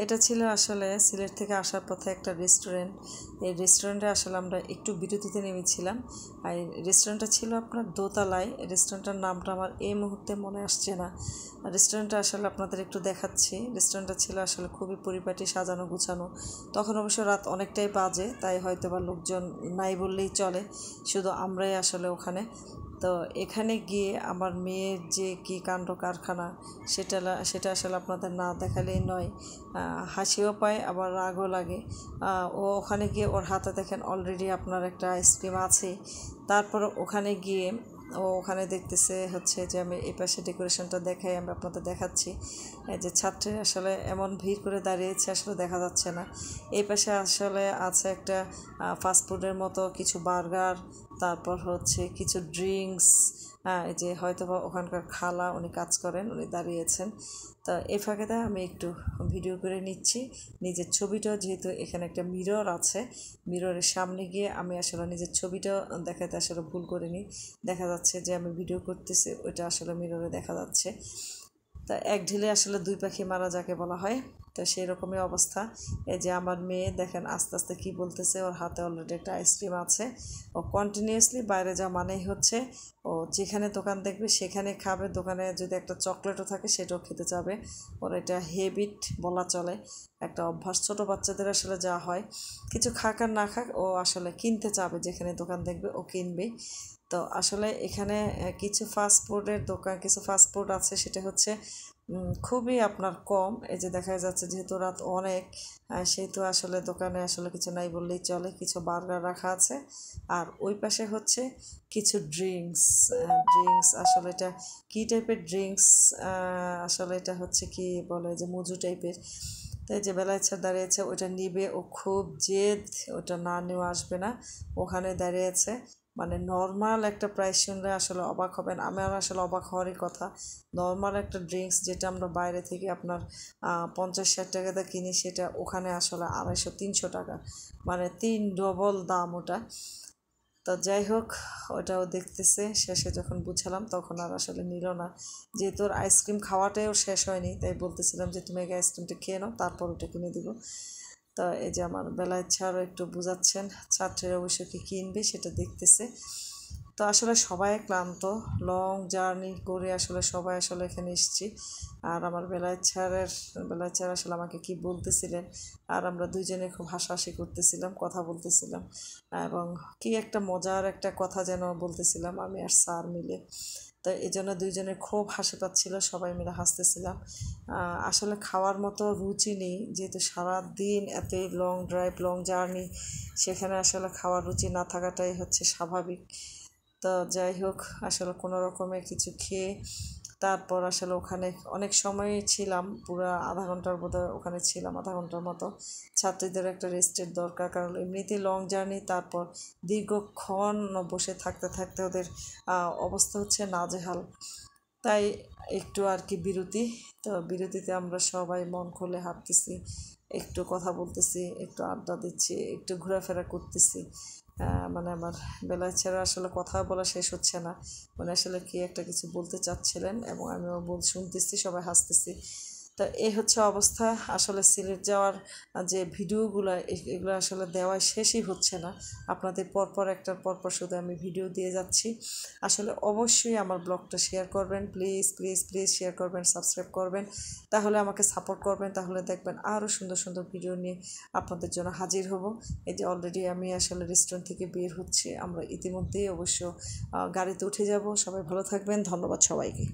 এটা ছিল আসলে সিলেট থেকে আসার পথে একটা রেস্টুরেন্ট। এই রেস্টুরেন্টে আসলে আমরা একটু বিরতিতে নেমেছিলাম। আর রেস্টুরেন্টটা ছিল আপনার দোতলায়। রেস্টুরেন্টটার নামটা আমার এই মুহূর্তে মনে আসছে না। রেস্টুরেন্টটা আসলে আপনাদের একটু দেখাচ্ছি। রেস্টুরেন্টটা ছিল আসলে খুবই পরিপাটি, সাজানো গুছানো। তখন অবশ্য রাত অনেকটাই বাজে, তাই হয়তো বা লোকজন নাই বললেই চলে, শুধু আমরাই আসলে ওখানে। তো এখানে গিয়ে আমার মেয়ের যে কী কাণ্ড কারখানা, সেটা আসলে আপনাদের না দেখালেই নয়। হাসিও পায়, আবার রাগও লাগে। ও ওখানে গিয়ে ওর হাতে দেখেন অলরেডি আপনার একটা আইসক্রিম আছে। তারপর ওখানে গিয়ে ওখানে দেখতেছে হচ্ছে যে আমি এই পাশে ডেকোরেশনটা দেখাই, আমি আপনাদের দেখাচ্ছি। এই যে ছাত্রী আসলে এমন ভিড় করে দাঁড়িয়েছে, আসলে দেখা যাচ্ছে না। এই পাশে আসলে আছে একটা ফাস্টফুডের মতো কিছু বার্গার, তারপর হচ্ছে কিছু ড্রিঙ্কস। এই যে হয়তো বা ওখানকার খালা উনি কাজ করেন, উনি দাঁড়িয়েছেন। তা এই ফাঁকেতে আমি একটু ভিডিও করে নিচ্ছি নিজের ছবিটাও, যেহেতু এখানে একটা মিরর আছে। মিররের সামনে গিয়ে আমি আসলে নিজের ছবিটাও দেখাতে আসলে ভুল করিনি। দেখা যাচ্ছে যে আমি ভিডিও করতেছি, ওইটা আসলে মিররে দেখা যাচ্ছে। তা এক ঢিলে আসলে দুই পাখি মারা যাকে বলা হয়। তো সেই রকমই অবস্থা। এই যে আমার মেয়ে দেখেন আস্তে আস্তে কী বলতেছে, ওর হাতে অলরেডি একটা আইসক্রিম আছে। ও কন্টিনিউয়াসলি বাইরে যাওয়া মানেই হচ্ছে ও যেখানে দোকান দেখবে সেখানে খাবে। দোকানে যদি একটা চকলেটও থাকে সেটাও খেতে যাবে। ওর এটা হ্যাবিট বলা চলে, একটা অভ্যাস। ছোটো বাচ্চাদের আসলে যা হয়, কিছু খাক আর না খাক, ও আসলে কিনতে চাবে, যেখানে দোকান দেখবে ও কিনবে। তো আসলে এখানে কিছু ফাস্টফুডের দোকান, কিছু ফাস্টফুড আছে, সেটা হচ্ছে খুবই আপনার কম। এই যে দেখা যাচ্ছে যেহেতু রাত অনেক, সেহেতু আসলে দোকানে আসলে কিছু নাই বললেই চলে। কিছু বার্গার রাখা আছে, আর ওই পাশে হচ্ছে কিছু ড্রিঙ্কস আসলে এটা কী টাইপের ড্রিঙ্কস, আসলে এটা হচ্ছে কি বলে যে মজু টাইপের। তাই যে বেলাইচ্ছা দাঁড়িয়েছে, ওটা নিবে, ও খুব জেদ, ওটা না নেওয়া আসবে না। ওখানে দাঁড়িয়েছে, মানে নর্মাল একটা প্রাইস শুনলে আসলে অবাক হবেন। আমার আসলে অবাক হওয়ারই কথা। নর্মাল একটা ড্রিঙ্কস যেটা আমরা বাইরে থেকে আপনার 50-60 টাকাতে কিনি, সেটা ওখানে আসলে 250-300 টাকা, মানে 3 ডবল দাম ওটা। তো যাই হোক, ওটাও দেখতেছে। শেষে যখন বুঝালাম তখন আর আসলে নিল না, যেহেতু ওর আইসক্রিম খাওয়াটাও শেষ হয়নি, তাই বলতেছিলাম যে তুমি আগে আইসক্রিমটা খেয়ে নাও, তারপর ওটা কিনে দিব। তো এই যে আমার বেলায় ছাড়ও একটু বোঝাচ্ছেন, ছাত্রীরা অবশ্য কি কিনবে সেটা দেখতেছে। তো আসলে সবাই ক্লান্ত, লং জার্নি করে আসলে সবাই আসলে এখানে এসেছি। আর আমার বেলায় ছাড় আসলে আমাকে কি বলতেছিলেন, আর আমরা দুইজনে খুব হাসাহাসি করতেছিলাম, কথা বলতেছিলাম, এবং কি একটা মজার একটা কথা যেন বলতেছিলাম আমি আর স্যার মিলে। তো এই জন্য দুইজনের খুব হাসি পাচ্ছিল, সবাই মিলে হাসতেছিলাম। আসলে খাওয়ার মতো রুচি নেই, যেহেতু সারাদিন এতই লং ড্রাইভ, লং জার্নি, সেখানে আসলে খাওয়ার রুচি না থাকাটাই হচ্ছে স্বাভাবিক। তো যাই হোক, আসলে কোনো রকমে কিছু খেয়ে তারপর আসলে ওখানে অনেক সময় ছিলাম, পুরো আধা ঘন্টার বোধহয় ওখানে ছিলাম, আধা ঘন্টার মতো। ছাত্রীদের একটা রেস্টের দরকার, কারণ এমনিতেই লং জার্নি, তারপর দীর্ঘক্ষণ বসে থাকতে থাকতে ওদের অবস্থা হচ্ছে নাজেহাল। তাই একটু আর কি বিরতি। তো বিরতিতে আমরা সবাই মন খুলে হাঁটতেছি, একটু কথা বলতেছি, একটু আড্ডা দিচ্ছি, একটু ঘোরাফেরা করতেছি। মানে আমার বেলায় ছেড়ে আসলে কথা বলা শেষ হচ্ছে না, মানে আসলে কি একটা কিছু বলতে চাচ্ছিলেন, এবং আমিও শুনতেছি, সবাই হাসতেছি। তো এই হচ্ছে অবস্থা। আসলে সিলেট যাওয়ার যে ভিডিওগুলো, এগুলো আসলে দেওয়া শেষই হচ্ছে না। আপনাদের পরপর একটার পরপর শুধু আমি ভিডিও দিয়ে যাচ্ছি। আসলে অবশ্যই আমার ব্লগটা শেয়ার করবেন, প্লিজ প্লিজ প্লিজ শেয়ার করবেন, সাবস্ক্রাইব করবেন, তাহলে আমাকে সাপোর্ট করবেন। তাহলে দেখবেন আরও সুন্দর সুন্দর ভিডিও নিয়ে আপনাদের জন্য হাজির হব। এই যে অলরেডি আমি আসলে রেস্টুরেন্ট থেকে বের হচ্ছি, আমরা ইতিমধ্যেই অবশ্য গাড়িতে উঠে যাব। সবাই ভালো থাকবেন, ধন্যবাদ সবাইকে।